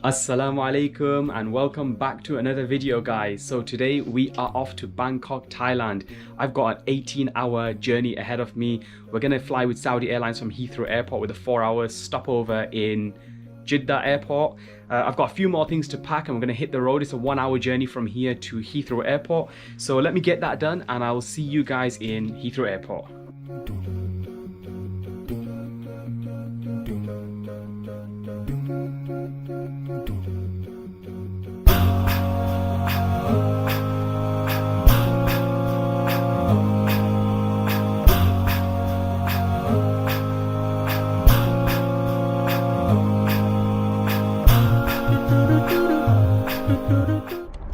Assalamu alaikum and welcome back to another video, guys. So today we are off to Bangkok, Thailand. I've got an 18-hour journey ahead of me. We're gonna fly with Saudi Airlines from Heathrow Airport with a 4-hour stopover in Jeddah Airport. I've got a few more things to pack and we're gonna hit the road. It's a 1-hour journey from here to Heathrow Airport. So let me get that done and I will see you guys in Heathrow Airport.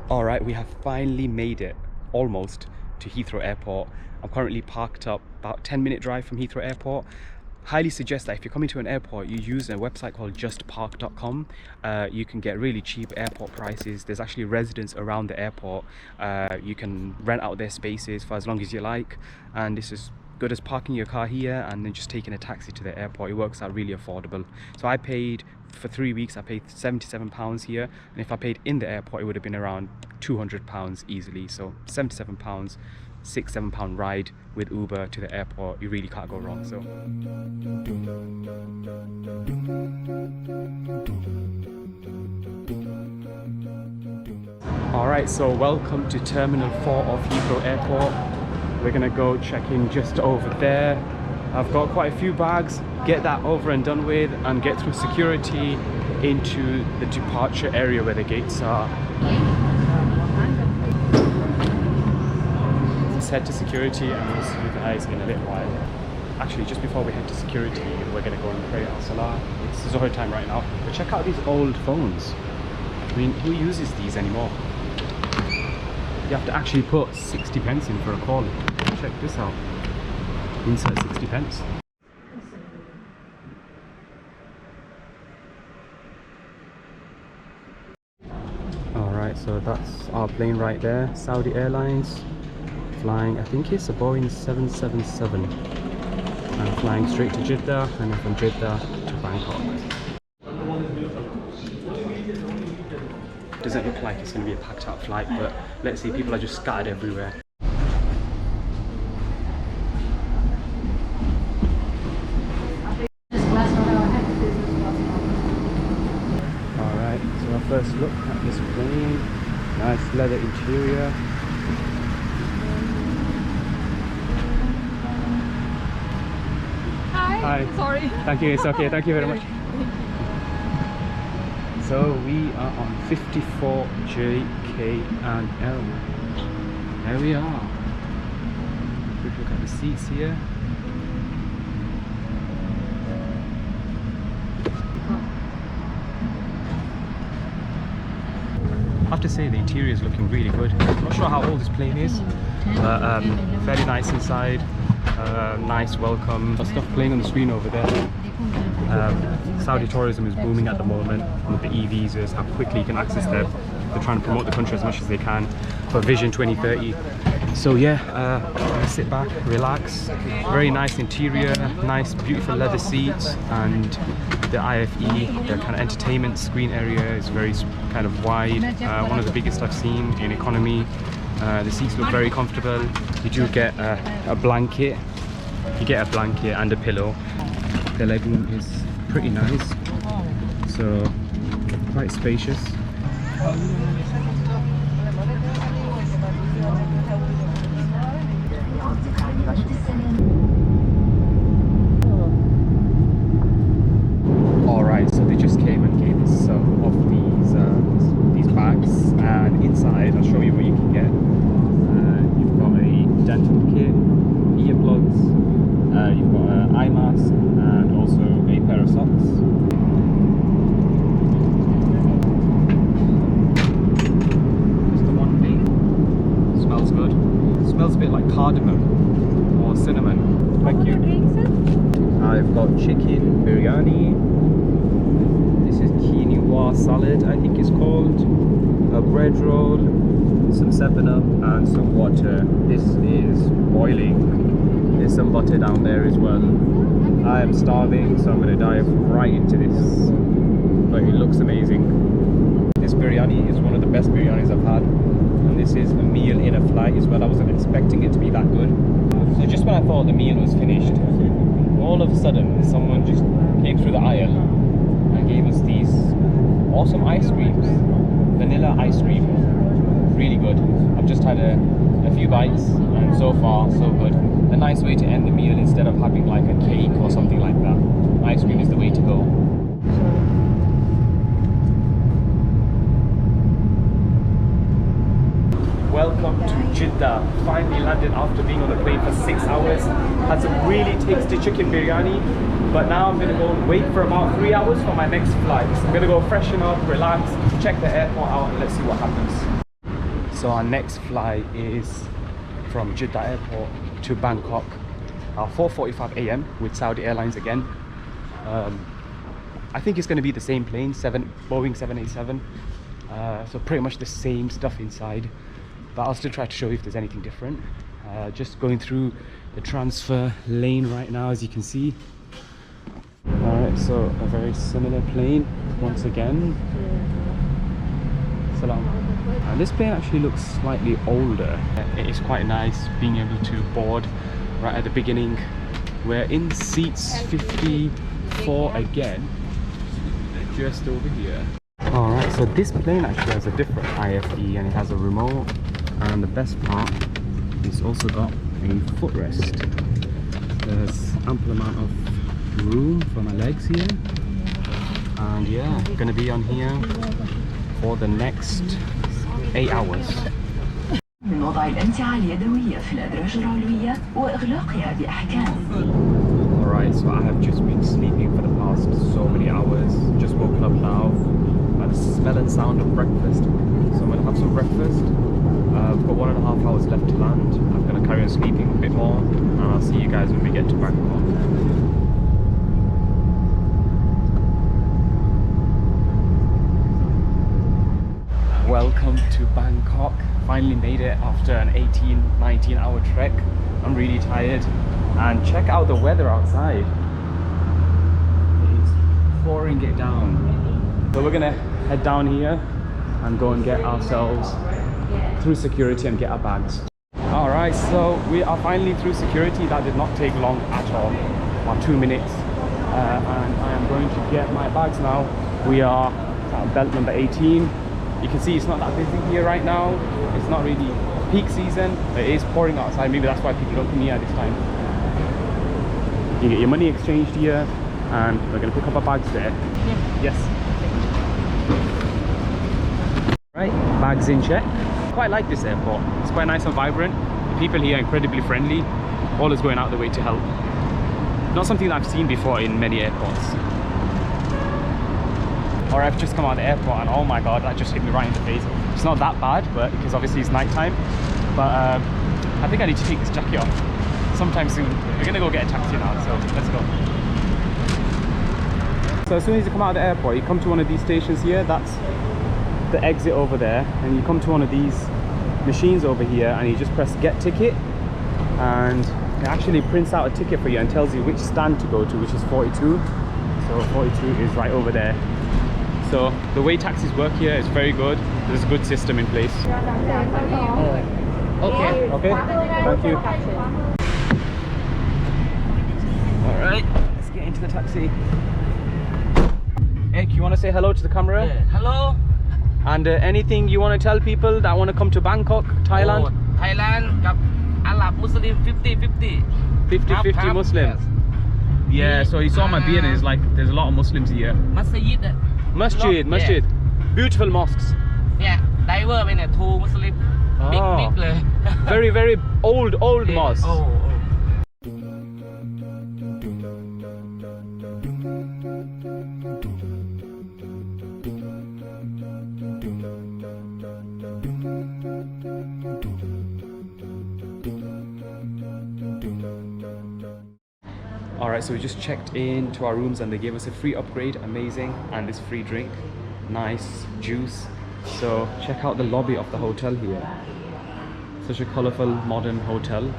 Alright, we have finally made it, almost, to Heathrow Airport. I'm currently parked up about 10-minute drive from Heathrow Airport. Highly suggest that if you're coming to an airport, you use a website called justpark.com. You can get really cheap airport prices. There's actually residents around the airport. You can rent out their spaces for as long as you like, and this is good as parking your car here and then just taking a taxi to the airport. It works out really affordable. So I paid, for 3 weeks, I paid £77 here, and if I paid in the airport it would have been around £200 easily. So £77, £6-7 ride with Uber to the airport, you really can't go wrong. So alright, so welcome to Terminal 4 of Heathrow Airport. We're gonna go check in just over there. I've got quite a few bags, get that over and done with and get through security into the departure area where the gates are. Let's head to security and we'll see you guys in a little while. Actually, just before we head to security, we're gonna go and pray al-Salah. It's Zohar time right now. But check out these old phones. I mean, who uses these anymore? You have to actually put 60 pence in for a call. Check this out. Insert 60 pence. Alright, so that's our plane right there. Saudi Airlines. Flying, I think it's a Boeing 777. And flying straight to Jeddah and then from Jeddah to Bangkok. Doesn't look like it's going to be a packed out flight, but let's see, people are just scattered everywhere. Alright, so our first look at this plane. Nice leather interior. Hi. Sorry. Thank you, it's okay, thank you very much. So we are on 54 J, K and L. There we are. Quick look at the seats here. I have to say the interior is looking really good. I'm not sure how old this plane is, but very nice inside. Nice welcome. Stuff playing on the screen over there. Saudi tourism is booming at the moment with the e-visas, how quickly you can access them. They're trying to promote the country as much as they can for Vision 2030. So yeah, sit back, relax. Very nice interior, nice beautiful leather seats, and the IFE, the kind of entertainment screen area is very kind of wide. One of the biggest I've seen in economy. The seats look very comfortable. You do get a blanket. You get a blanket and a pillow. The legroom is pretty nice, so quite spacious. Alright, so they just came and gave us some of these bags, and inside I'll show you what you can get. You've got a dental kit, earplugs, you've got an eye mask and also a pair of socks. Just the one thing. Smells good. Smells a bit like cardamom or cinnamon. Thank you. I've got chicken biryani. This is quinoa salad, I think it's called. A bread roll, some 7-Up and some water. This is boiling. There's some butter down there as well. I am starving, so I'm going to dive right into this. But it looks amazing. biryani is one of the best biryanis I've had, and this is a meal in a flight as well. I wasn't expecting it to be that good. So just when I thought the meal was finished, all of a sudden someone just came through the aisle and gave us these awesome ice creams, vanilla ice cream, really good. I've just had a few bites and so far so good. A nice way to end the meal instead of having like a cake or something like that. Ice cream is the way to go. Welcome to Jeddah. Finally landed after being on the plane for 6 hours. Had some really tasty chicken biryani, but now I'm gonna go and wait for about 3 hours for my next flight. So I'm gonna go freshen up, relax, check the airport out, and let's see what happens. So our next flight is from Jeddah Airport to Bangkok, 4:45 a.m. with Saudi Airlines again. I think it's going to be the same plane, Boeing 787. So pretty much the same stuff inside, but I'll still try to show you if there's anything different. Just going through the transfer lane right now, as you can see. Alright, so a very similar plane once again. Salam. And this plane actually looks slightly older. It is quite nice being able to board right at the beginning. We're in seats 54 again, just over here. Alright, so this plane actually has a different IFE and it has a remote, and the best part, it's also got a footrest. There's ample amount of room for my legs here, and yeah, gonna be on here for the next 8 hours. Alright, so I have just been sleeping for the past so many hours. Just woken up now by the smell and sound of breakfast. So I'm going to have some breakfast. I've got 1.5 hours left to land. I'm going to carry on sleeping a bit more, and I'll see you guys when we get to Bangkok. Welcome to Bangkok. Finally made it after an 18-19 hour trek. I'm really tired, and check out the weather outside. It's pouring it down. So we're gonna head down here and go and get ourselves through security and get our bags. All right, so we are finally through security. That did not take long at all, about 2 minutes. And I am going to get my bags now. We are at belt number 18. You can see it's not that busy here right now. It's not really peak season. It is pouring outside. Maybe that's why people don't come here at this time. You get your money exchanged here, and we're going to pick up our bags there. Yes. Right, bags in check. Quite like this airport. It's quite nice and vibrant. The people here are incredibly friendly. Always going out the way to help. Not something that I've seen before in many airports. Or I've just come out of the airport and oh my god, that just hit me right in the face. It's not that bad, but because obviously it's night time. But I think I need to take this jacket off sometime soon. We're gonna go get a taxi now, so let's go. So as soon as you come out of the airport, you come to one of these stations here. That's the exit over there, and you come to one of these machines over here, and you just press get ticket, and it actually prints out a ticket for you and tells you which stand to go to, which is 42. So 42 is right over there. So the way taxis work here is very good. There's a good system in place. Okay. Okay. Thank you. All right, let's get into the taxi. Hey, you want to say hello to the camera? Yeah. Hello. And anything you want to tell people that want to come to Bangkok, Thailand? Oh, Thailand, Arab Muslim 50-50. 50-50 Muslim. Yes. Yeah, so you saw my beard and it's like there's a lot of Muslims here. Masjid. Masjid. Beautiful mosques. Yeah, diver when 2 Muslim. Big Very, very old mosques. Oh. Alright, so we just checked in to our rooms and they gave us a free upgrade, amazing, and this free drink, nice juice. So check out the lobby of the hotel here. Such a colourful modern hotel.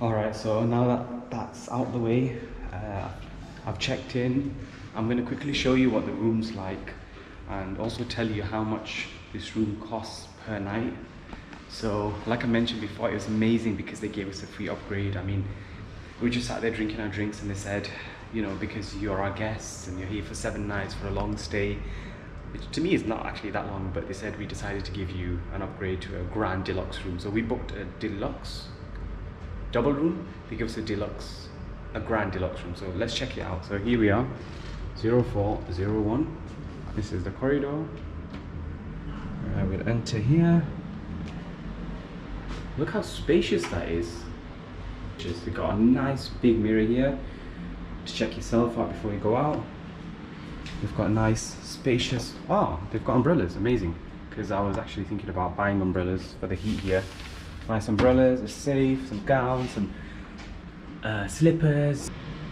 Alright, so now that that's out the way, I've checked in. I'm going to quickly show you what the room's like and also tell you how much this room costs per night. So like I mentioned before, it was amazing because they gave us a free upgrade. I mean, we just sat there drinking our drinks and they said, you know, because you're our guests and you're here for 7 nights for a long stay, which to me is not actually that long, but they said we decided to give you an upgrade to a grand deluxe room. So we booked a deluxe double room. They give us a grand deluxe room. So let's check it out. So here we are, 0401. This is the corridor. We'll enter here. Look how spacious that is. We've got a nice big mirror here to check yourself out before you go out. We've got a nice spacious, they've got umbrellas, amazing. Because I was actually thinking about buying umbrellas for the heat here. Nice umbrellas, a safe, some gowns, some slippers.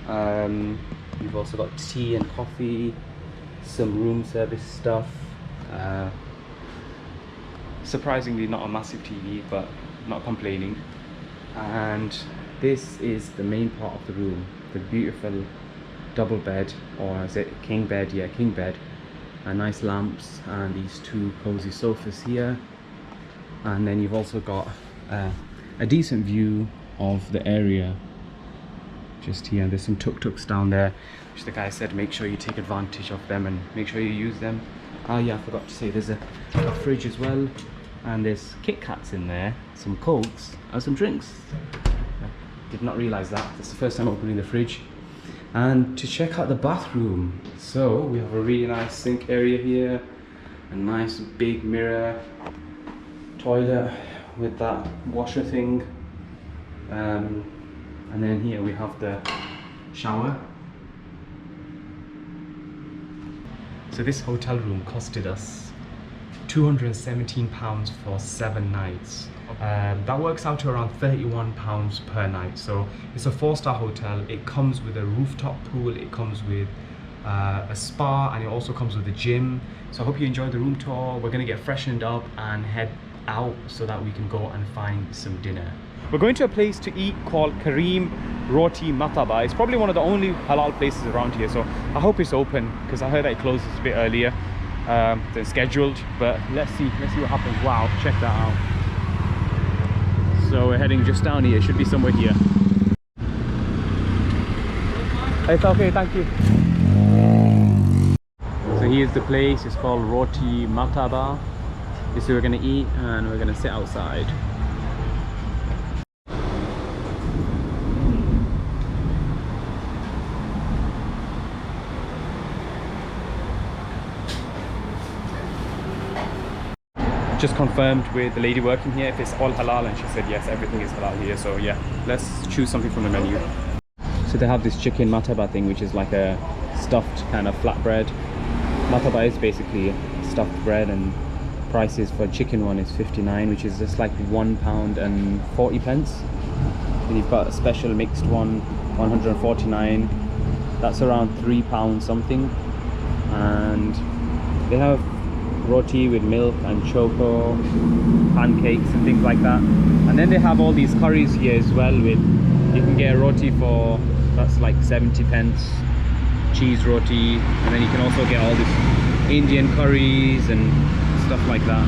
We've also got tea and coffee, some room service stuff. Surprisingly not a massive TV, but not complaining. And this is the main part of the room, the beautiful double bed, or is it king bed? Yeah, king bed. And nice lamps and these 2 cozy sofas here. And then you've also got a decent view of the area just here. There's some tuk-tuks down there, which the guy said make sure you take advantage of them and make sure you use them. Yeah, I forgot to say there's a fridge as well, and there's Kit Kats in there, some Cokes and some drinks. I did not realize that. It's the first time opening the fridge. And to check out the bathroom, so we have a really nice sink area here, a nice big mirror, toilet with that washer thing, and then here we have the shower. So this hotel room costed us £217 for 7 nights. That works out to around £31 per night. So it's a 4-star hotel. It comes with a rooftop pool, it comes with a spa, and it also comes with a gym. So I hope you enjoyed the room tour. We're going to get freshened up and head out so that we can go and find some dinner. We're going to a place to eat called Kareem Roti Mataba. It's probably one of the only halal places around here, so I hope it's open because I heard that it closes a bit earlier than scheduled. But let's see what happens. Wow, check that out. So we're heading just down here. It should be somewhere here. It's okay, thank you. So here's the place. It's called Roti Mataba. This is where we're going to eat and we're going to sit outside. Just confirmed with the lady working here if it's all halal, and she said yes, everything is halal here. So yeah, let's choose something from the menu. So they have this chicken mataba thing, which is like a stuffed kind of flatbread. Mataba is basically stuffed bread, and prices for chicken one is 59, which is just like £1 and 40 pence. Then you've got a special mixed one, 149. That's around £3 something. And they have roti with milk and choco, pancakes and things like that. And then they have all these curries here as well. With you can get a roti for, that's like 70 pence, cheese roti, and then you can also get all these Indian curries and stuff like that.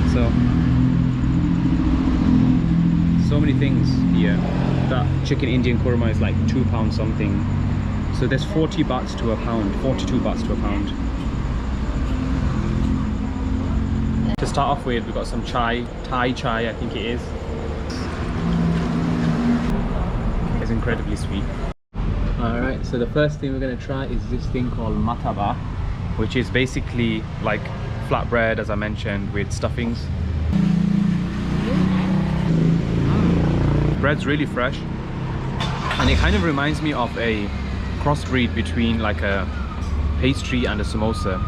So many things here. That chicken Indian korma is like £2 something. So there's 40 bahts to a pound, 42 bahts to a pound. To start off with, we've got some chai, Thai chai I think it is. It's incredibly sweet. Alright, so the first thing we're going to try is this thing called mataba, which is basically like flatbread, as I mentioned, with stuffings. Bread's really fresh, and it kind of reminds me of a crossbreed between like a pastry and a samosa,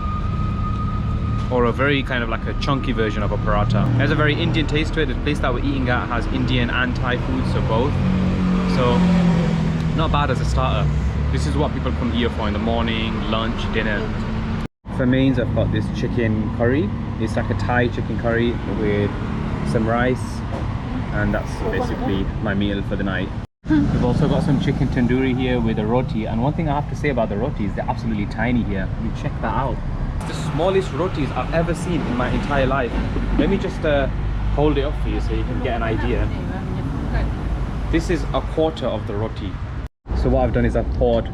or a very kind of like a chunky version of a paratha. It has a very Indian taste to it. The place that we're eating at has Indian and Thai food, so both. So not bad as a starter. This is what people come here for in the morning, lunch, dinner. For mains, I've got this chicken curry. It's like a Thai chicken curry with some rice, and that's basically my meal for the night. We've also got some chicken tandoori here with a roti, and one thing I have to say about the roti is they're absolutely tiny here. You check that out. It's the smallest rotis I've ever seen in my entire life. Let me just hold it up for you so you can get an idea. This is a quarter of the roti. So what I've done is I've poured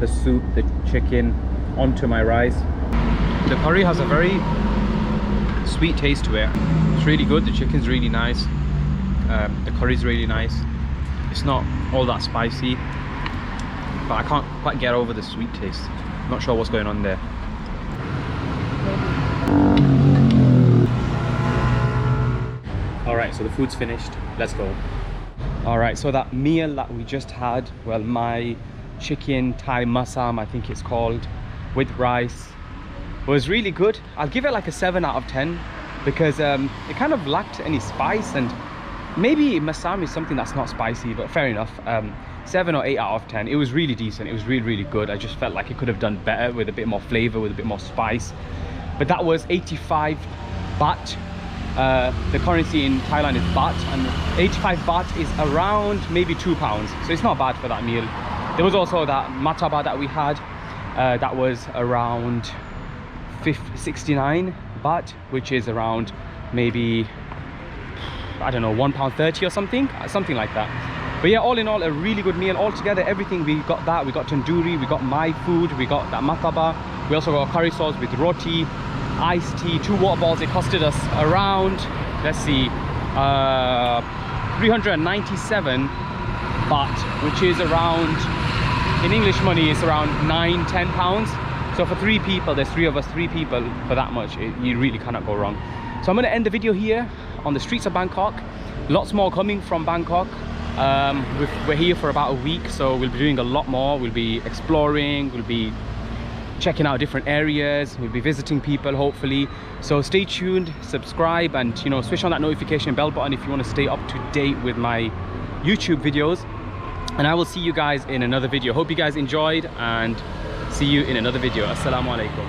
the soup, the chicken onto my rice. The curry has a very sweet taste to it. It's really good. The chicken's really nice. The curry's really nice. It's not all that spicy, but I can't quite get over the sweet taste. Not sure what's going on there. Alright, so the food's finished. Let's go. Alright, so that meal that we just had, well, my chicken Thai masam, I think it's called, with rice, was really good. I'll give it like a 7 out of 10 because it kind of lacked any spice, and maybe masam is something that's not spicy, but fair enough. 7 or 8 out of 10. It was really decent. It was really good. I just felt like it could have done better with a bit more flavor, with a bit more spice. But that was 85 baht. The currency in Thailand is baht, and 85 baht is around maybe £2, so it's not bad for that meal. There was also that mataba that we had, that was around 69 baht, which is around maybe, I don't know, £1.30 or something like that. But yeah, all in all, a really good meal. Altogether, everything, we got that. We got tandoori, we got my food, we got that mataba, we also got curry sauce with roti, iced tea, 2 water balls. It costed us around, let's see, 397 baht, which is around, in English money, it's around £9–10. So for 3 people, there's 3 of us, 3 people, for that much, you really cannot go wrong. So I'm going to end the video here on the streets of Bangkok. Lots more coming from Bangkok. We're here for about a week, so we'll be doing a lot more. We'll be exploring, we'll be checking out different areas, we'll be visiting people hopefully. So stay tuned, subscribe, and switch on that notification bell button if you want to stay up to date with my YouTube videos. And I will see you guys in another video. Hope you guys enjoyed, and see you in another video. Assalamu alaikum.